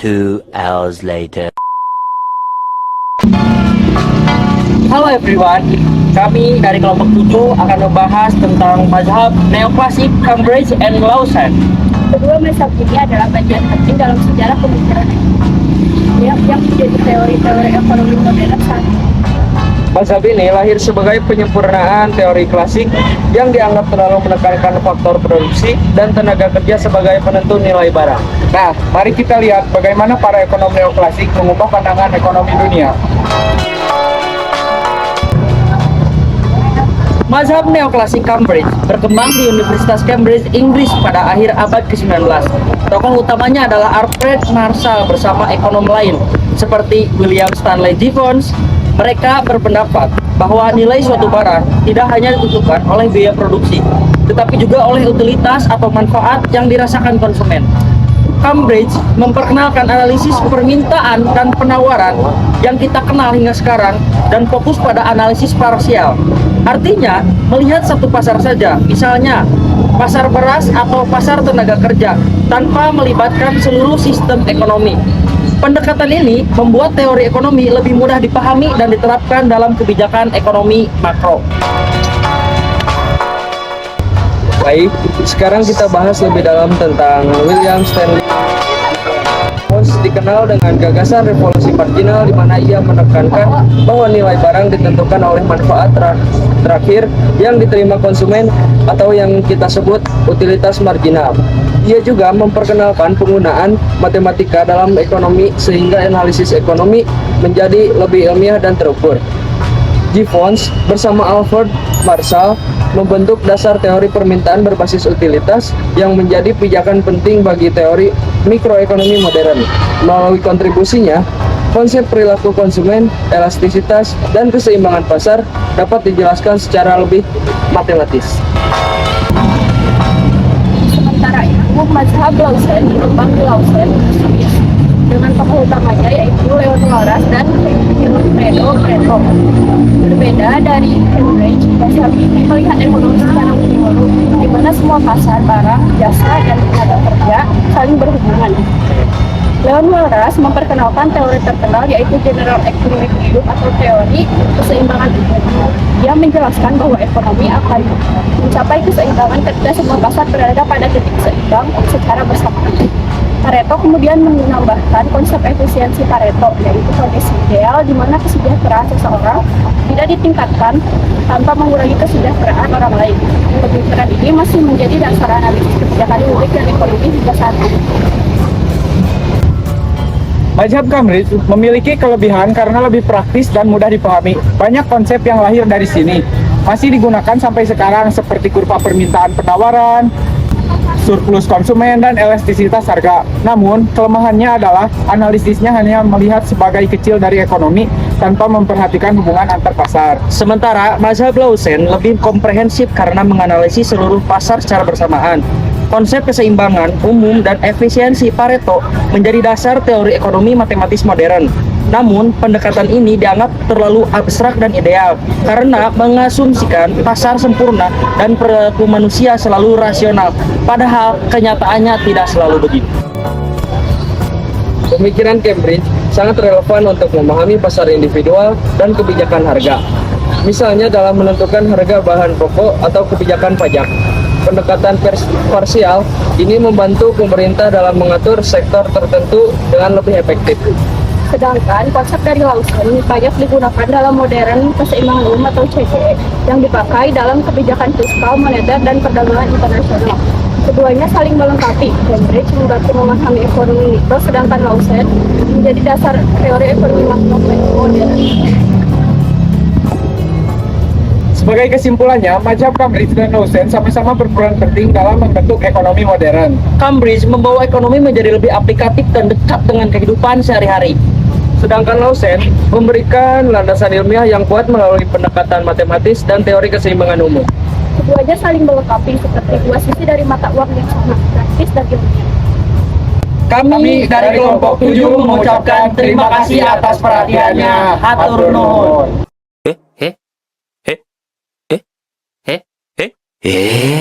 2 hours later. Halo everyone, kami dari kelompok 7 akan membahas tentang mazhab neoklasik Cambridge and Lausanne. Kedua mazhab ini adalah bagian penting dalam sejarah pemikiran yang menjadi teori-teori ekonomi modern saat ini. Mazhab ini lahir sebagai penyempurnaan teori klasik yang dianggap terlalu menekankan faktor produksi dan tenaga kerja sebagai penentu nilai barang. Nah, mari kita lihat bagaimana para ekonom neoklasik mengubah pandangan ekonomi dunia. Mazhab neoklasik Cambridge berkembang di Universitas Cambridge, Inggris pada akhir abad ke-19. Tokoh utamanya adalah Alfred Marshall bersama ekonom lain seperti William Stanley Jevons. Mereka berpendapat bahwa nilai suatu barang tidak hanya ditentukan oleh biaya produksi, tetapi juga oleh utilitas atau manfaat yang dirasakan konsumen. Cambridge memperkenalkan analisis permintaan dan penawaran yang kita kenal hingga sekarang dan fokus pada analisis parsial. Artinya, melihat satu pasar saja, misalnya pasar beras atau pasar tenaga kerja, tanpa melibatkan seluruh sistem ekonomi. Pendekatan ini membuat teori ekonomi lebih mudah dipahami dan diterapkan dalam kebijakan ekonomi makro. Baik, sekarang kita bahas lebih dalam tentang William Stanley Jevons. Dikenal dengan gagasan revolusi marginal di mana ia menekankan bahwa nilai barang ditentukan oleh manfaat terakhir yang diterima konsumen atau yang kita sebut utilitas marginal. Ia juga memperkenalkan penggunaan matematika dalam ekonomi sehingga analisis ekonomi menjadi lebih ilmiah dan terukur. Jevons bersama Alfred Marshall membentuk dasar teori permintaan berbasis utilitas yang menjadi pijakan penting bagi teori mikroekonomi modern. Melalui kontribusinya, konsep perilaku konsumen, elastisitas, dan keseimbangan pasar dapat dijelaskan secara lebih matematis. Sementara itu, mazhab Lausanne berkembang di Lausanne, Swiss, dengan tokoh utamanya yaitu Leon Walras dan Wilfredo Pareto. Berbeda dari Cambridge, mazhab ini melihat ekonomi secara menyeluruh, di mana semua pasar, barang, jasa, dan tenaga kerja saling berhubungan. Leon Walras memperkenalkan teori terkenal yaitu General Economic View atau teori keseimbangan ekonomi. Dia menjelaskan bahwa ekonomi akan mencapai keseimbangan ketika semua pasar berada pada titik seimbang secara bersamaan. Pareto kemudian menambahkan konsep efisiensi Pareto, yaitu kondisi ideal di mana kesejahteraan seseorang tidak ditingkatkan tanpa mengurangi kesejahteraan orang lain. Pemikiran ini masih menjadi dasar analisis kebijakan publik dan ekonomi hingga saat ini. Mazhab Cambridge memiliki kelebihan karena lebih praktis dan mudah dipahami. Banyak konsep yang lahir dari sini masih digunakan sampai sekarang seperti kurva permintaan penawaran, surplus konsumen, dan elastisitas harga. Namun, kelemahannya adalah analisisnya hanya melihat sebagai kecil dari ekonomi tanpa memperhatikan hubungan antar pasar. Sementara mazhab Lausanne lebih komprehensif karena menganalisis seluruh pasar secara bersamaan. Konsep keseimbangan umum dan efisiensi Pareto menjadi dasar teori ekonomi matematis modern. Namun, pendekatan ini dianggap terlalu abstrak dan ideal karena mengasumsikan pasar sempurna dan perilaku manusia selalu rasional, padahal kenyataannya tidak selalu begitu. Pemikiran Cambridge sangat relevan untuk memahami pasar individual dan kebijakan harga. Misalnya dalam menentukan harga bahan pokok atau kebijakan pajak. Pendekatan parsial ini membantu pemerintah dalam mengatur sektor tertentu dengan lebih efektif. Sedangkan konsep dari Lausanne banyak digunakan dalam modern keseimbangan umum atau CCE yang dipakai dalam kebijakan fiskal, moneter, dan perdagangan internasional. Keduanya saling melengkapi. Cambridge membantu memahami ekonomi mikro, sedangkan Lausanne menjadi dasar teori ekonomi makro modern. Sebagai kesimpulannya, mazhab Cambridge dan Lausanne sama-sama berperan penting dalam membentuk ekonomi modern. Cambridge membawa ekonomi menjadi lebih aplikatif dan dekat dengan kehidupan sehari-hari. Sedangkan Lausanne memberikan landasan ilmiah yang kuat melalui pendekatan matematis dan teori keseimbangan umum. Keduanya saling melengkapi seperti dua sisi dari mata uang yang sangat praktis dan ilmiah. Kami dari kelompok 7 mengucapkan terima kasih atas perhatiannya. Hatur nuhun. Eh?